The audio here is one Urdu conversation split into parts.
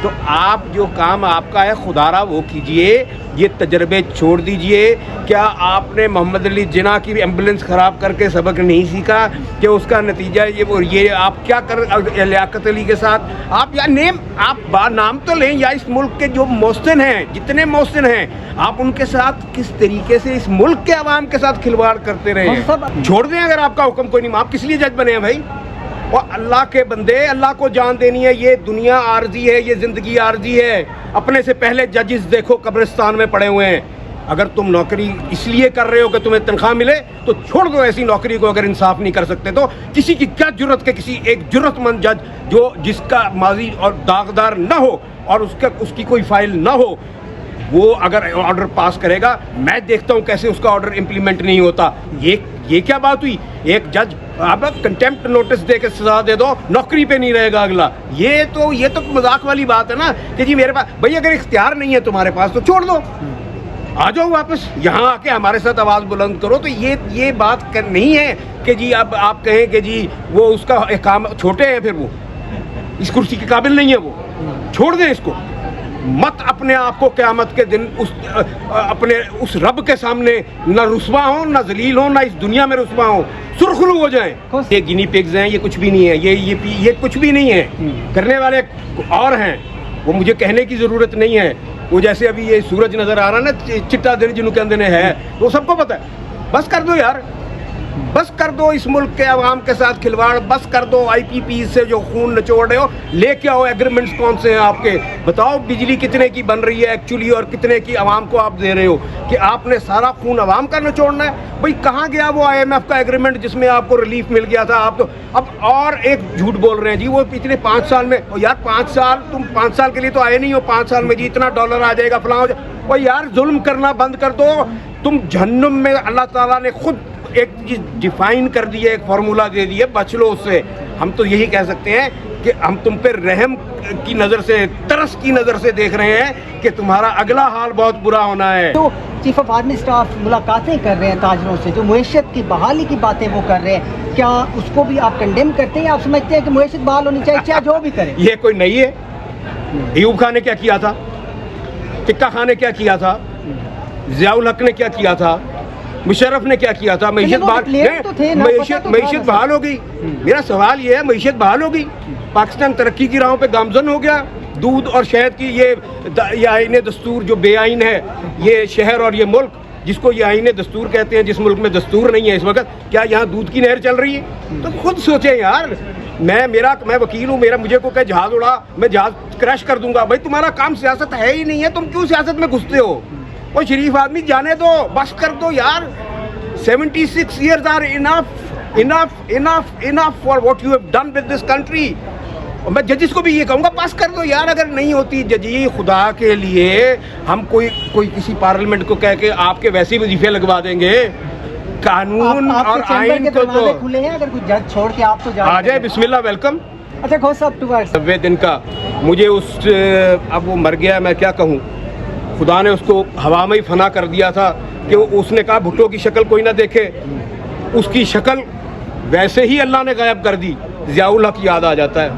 تو آپ جو کام آپ کا ہے خدا را وہ کیجئے، یہ تجربے چھوڑ دیجئے۔ کیا آپ نے محمد علی جناح کی ایمبولینس خراب کر کے سبق نہیں سیکھا کہ اس کا نتیجہ یہ آپ کیا کر لیاقت علی کے ساتھ آپ یا آپ نام تو لیں، یا اس ملک کے جو محسن ہیں، جتنے محسن ہیں، آپ ان کے ساتھ کس طریقے سے اس ملک کے عوام کے ساتھ کھلواڑ کرتے رہے ہیں۔ چھوڑ دیں اگر آپ کا حکم کوئی نہیں، آپ کس لیے جج بنے ہیں بھائی؟ اور اللہ کے بندے، اللہ کو جان دینی ہے، یہ دنیا عارضی ہے، یہ زندگی عارضی ہے۔ اپنے سے پہلے ججز دیکھو قبرستان میں پڑے ہوئے ہیں۔ اگر تم نوکری اس لیے کر رہے ہو کہ تمہیں تنخواہ ملے تو چھوڑ دو ایسی نوکری کو۔ اگر انصاف نہیں کر سکتے تو کسی کی کیا جرت کہ کسی ایک جرت مند جج جس کا ماضی اور داغدار نہ ہو اور اس کی کوئی فائل نہ ہو، وہ اگر آرڈر پاس کرے گا، میں دیکھتا ہوں کیسے اس کا آرڈر امپلیمنٹ نہیں ہوتا۔ یہ کیا بات ہوئی؟ ایک جج اب کنٹیمپٹ نوٹس دے کے سزا دے دو، نوکری پہ نہیں رہے گا اگلا۔ یہ تو مذاق والی بات ہے نا کہ جی میرے پاس بھائی اگر اختیار نہیں ہے تمہارے پاس تو چھوڑ دو، آ جاؤ واپس یہاں آ کے ہمارے ساتھ آواز بلند کرو۔ تو یہ بات نہیں ہے کہ جی اب آپ کہیں کہ جی وہ اس کا کام چھوٹے ہیں، پھر وہ اس کرسی کے قابل نہیں ہے، وہ چھوڑ دیں اس کو۔ مت اپنے آپ کو قیامت کے دن اپنے اس رب کے سامنے نہ رسوا ہوں، نہ ذلیل ہوں، نہ اس دنیا میں رسوا ہوں، سرخرو ہو جائیں۔ یہ گنی پگز ہیں، یہ کچھ بھی نہیں ہے، یہ کچھ بھی نہیں ہے۔ کرنے والے اور ہیں، وہ مجھے کہنے کی ضرورت نہیں ہے۔ وہ جیسے ابھی یہ سورج نظر آ رہا نا، چٹا دن جنہوں کے اندر ہے، وہ سب کو پتہ ہے۔ بس کر دو یار، بس کر دو اس ملک کے عوام کے ساتھ کھلواڑ، بس کر دو۔ آئی پی پی سے جو خون نچوڑ رہے ہو، لے کے آؤ ایگریمنٹس کون سے ہیں آپ کے، بتاؤ بجلی کتنے کی بن رہی ہے ایکچولی اور کتنے کی عوام کو آپ دے رہے ہو، کہ آپ نے سارا خون عوام کا نچوڑنا ہے۔ بھئی کہاں گیا وہ آئی ایم ایف کا ایگریمنٹ جس میں آپ کو ریلیف مل گیا تھا؟ آپ تو اب اور ایک جھوٹ بول رہے ہیں جی وہ پچھلے 5 سال میں۔ یار 5 سال، تم 5 سال کے لیے تو آئے نہیں ہو، 5 سال میں جی اتنا ڈالر آ جائے گا فلاں ہو جائے۔ وہ یار ظلم کرنا بند کر دو۔ تم جہنم میں اللہ تعالیٰ نے خود ایک چیز ڈیفائن کر دی ہے، ایک فارمولا دے دی ہے، بچ لو اس سے۔ ہم تو یہی کہہ سکتے ہیں کہ ہم تم پہ رحم کی نظر سے، ترس کی نظر سے دیکھ رہے ہیں کہ تمہارا اگلا حال بہت برا ہونا ہے۔ تو چیف آف آرمی اسٹاف ملاقاتیں کر رہے ہیں تاجروں سے، جو معیشت کی بحالی کی باتیں وہ کر رہے ہیں، کیا اس کو بھی آپ کنڈیم کرتے ہیں یا آپ سمجھتے ہیں کہ معیشت بحال ہونی چاہیے چاہے جو بھی کریں؟ یہ کوئی نہیں ہے۔ ایوب خان نے کیا کیا تھا؟ ٹکا خان نے کیا کیا تھا؟ ضیاء الحق نے کیا کیا تھا؟ مشرف نے کیا کیا تھا؟ معیشت بحال ہو گئی۔ میرا سوال یہ ہے، معیشت بحال ہو گئی، پاکستان ترقی کی راہوں پہ گامزن ہو گیا۔ دودھ اور شہد کی یہ آئین دستور جو بے آئین ہے، یہ شہر اور یہ ملک جس کو یہ آئین دستور کہتے ہیں، جس ملک میں دستور نہیں ہے اس وقت، کیا یہاں دودھ کی نہر چل رہی ہے؟ تو خود سوچیں یار۔ میں وکیل ہوں، مجھے کو کہ جہاز اڑا، میں جہاز کریش کر دوں گا۔ بھائی تمہارا کام سیاست ہے ہی نہیں ہے، تم کیوں سیاست میں گھستے ہو؟ وہ شریف آدمی جانے دو، بس کر دو یار۔ 76 years are enough for what you have done with this country۔ اور میں ججز کو بھی یہ کہوں گا، پاس کر دو یار۔ اگر نہیں ہوتی ججی، خدا کے لیے ہم کوئی کسی پارلیمنٹ کو کہہ کے آپ کے ویسے وظیفے لگوا دیں گے۔ قانون اور آئین کو تو کھلے ہیں، اگر کوئی جج چھوڑ کے آپ تو آ جائے، بسم اللہ، ویلکم۔ اچھا گھوষ صاحب 90 دن کا مجھے اب وہ مر گیا، میں کیا کہوں۔ خدا نے اس کو ہوا میں ہی فنا کر دیا تھا کہ اس نے کہا بھٹو کی شکل کوئی نہ دیکھے، اس کی شکل ویسے ہی اللہ نے غائب کر دی۔ ضیاء الحق یاد آ جاتا ہے،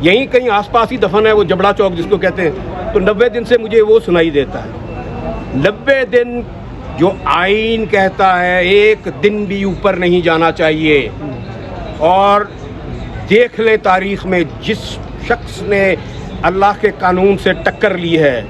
یہیں کہیں آس پاس ہی دفن ہے وہ جبڑا چوک جس کو کہتے ہیں۔ تو 90 دن سے مجھے وہ سنائی دیتا ہے۔ 90 دن جو آئین کہتا ہے، ایک دن بھی اوپر نہیں جانا چاہیے۔ اور دیکھ لیں تاریخ میں جس شخص نے اللہ کے قانون سے ٹکر لی ہے،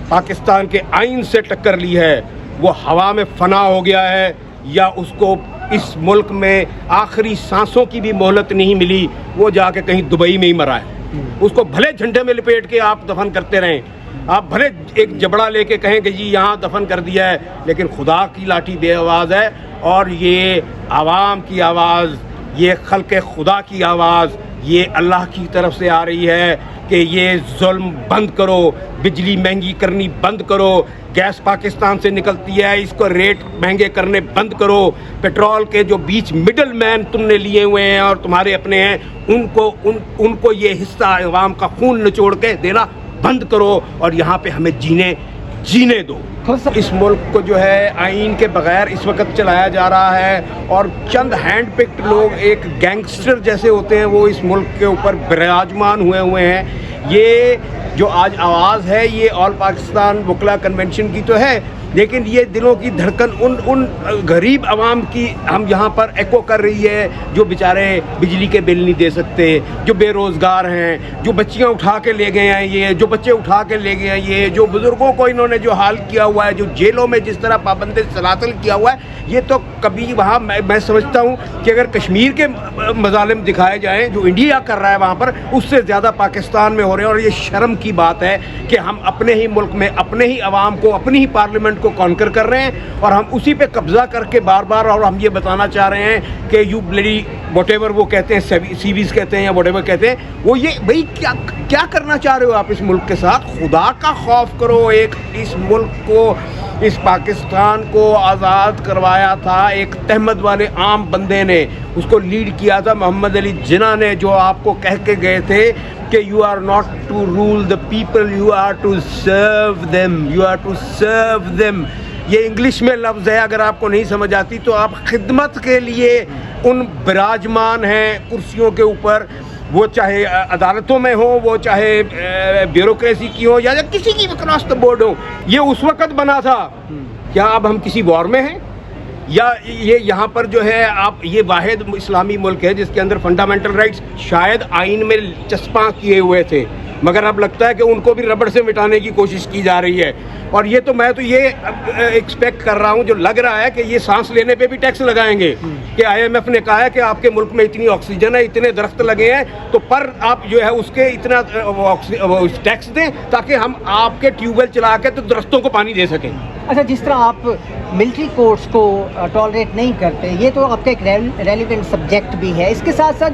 پاکستان کے آئین سے ٹکر لی ہے، وہ ہوا میں فنا ہو گیا ہے، یا اس کو اس ملک میں آخری سانسوں کی بھی مہلت نہیں ملی، وہ جا کے کہیں دبئی میں ہی مرا ہے۔ اس کو بھلے جھنڈے میں لپیٹ کے آپ دفن کرتے رہیں، آپ بھلے ایک جبڑا لے کے کہیں کہ جی یہاں دفن کر دیا ہے، لیکن خدا کی لاٹھی بے آواز ہے، اور یہ عوام کی آواز، یہ خلق خدا کی آواز، یہ اللہ کی طرف سے آ رہی ہے کہ یہ ظلم بند کرو، بجلی مہنگی کرنی بند کرو، گیس پاکستان سے نکلتی ہے اس کو ریٹ مہنگے کرنے بند کرو، پیٹرول کے جو بیچ مڈل مین تم نے لیے ہوئے ہیں اور تمہارے اپنے ہیں، ان کو یہ حصہ عوام کا خون نچوڑ کے دینا بند کرو، اور یہاں پہ ہمیں جینے دو۔ اس ملک کو جو ہے آئین کے بغیر اس وقت چلایا جا رہا ہے، اور چند ہینڈ پکڈ لوگ ایک گینگسٹر جیسے ہوتے ہیں وہ اس ملک کے اوپر براجمان ہوئے ہیں۔ یہ جو آج آواز ہے یہ آل پاکستان وکلا کنونشن کی تو ہے، لیکن یہ دلوں کی دھڑکن ان غریب عوام کی ہم یہاں پر ایکو کر رہی ہے، جو بیچارے بجلی کے بل نہیں دے سکتے، جو بے روزگار ہیں، جو بچیاں اٹھا کے لے گئے ہیں یہ، جو بچے اٹھا کے لے گئے ہیں یہ، جو بزرگوں کو انہوں نے جو حال کیا ہوا ہے، جو جیلوں میں جس طرح پابند سلاسل کیا ہوا ہے، یہ تو کبھی وہاں میں سمجھتا ہوں کہ اگر کشمیر کے مظالم دکھائے جائیں جو انڈیا کر رہا ہے وہاں پر، اس سے زیادہ پاکستان میں ہو رہے ہیں. اور یہ شرم کی بات ہے کہ ہم اپنے ہی ملک میں اپنے ہی عوام کو، اپنی ہی پارلیمنٹ کو کانکر کر رہے ہیں، اور ہم اسی پہ قبضہ کر کے بار بار، اور ہم یہ بتانا چاہ رہے ہیں کہ یو بلڈی واٹ ایور وہ کہتے ہیں، سیویز کہتے ہیں یا واٹ ایور کہتے ہیں، وہ یہ بھائی کیا کرنا چاہ رہے ہو آپ اس ملک کے ساتھ؟ خدا کا خوف کرو. ایک اس ملک کو، اس پاکستان کو آزاد کروایا تھا ایک تہمت والے عام بندے نے، اس کو لیڈ کیا تھا محمد علی جناح نے، جو آپ کو کہہ کے گئے تھے کہ you are not to rule the people, you are to serve them, you are to serve them. یہ انگلش میں لفظ ہے، اگر آپ کو نہیں سمجھ آتی تو آپ خدمت کے لیے ان براجمان ہیں کرسیوں کے اوپر، وہ چاہے عدالتوں میں ہو، وہ چاہے بیوروکریسی کی ہو، یا کسی کی بھی کراس دا بورڈ ہو. یہ اس وقت بنا تھا. کیا اب ہم کسی وار میں ہیں؟ یا یہ یہاں پر جو ہے آپ، یہ واحد اسلامی ملک ہے جس کے اندر فنڈامنٹل رائٹس شاید آئین میں چسپاں کیے ہوئے تھے، مگر اب لگتا ہے کہ ان کو بھی ربڑ سے مٹانے کی کوشش کی جا رہی ہے. اور یہ تو میں تو یہ ایکسپیکٹ کر رہا ہوں، جو لگ رہا ہے کہ یہ سانس لینے پہ بھی ٹیکس لگائیں گے، کہ IMF نے کہا ہے کہ آپ کے ملک میں اتنی آکسیجن ہے، اتنے درخت لگے ہیں، تو پر آپ جو ہے اس کے اتنا ٹیکس دیں تاکہ ہم آپ کے ٹیوب ویل چلا کے تو درختوں کو پانی دے سکیں. اچھا، جس طرح آپ ملٹری کورٹس کو ٹالریٹ نہیں کرتے، یہ تو آپ کا ایک ریلیونٹ سبجیکٹ بھی ہے. اس کے ساتھ ساتھ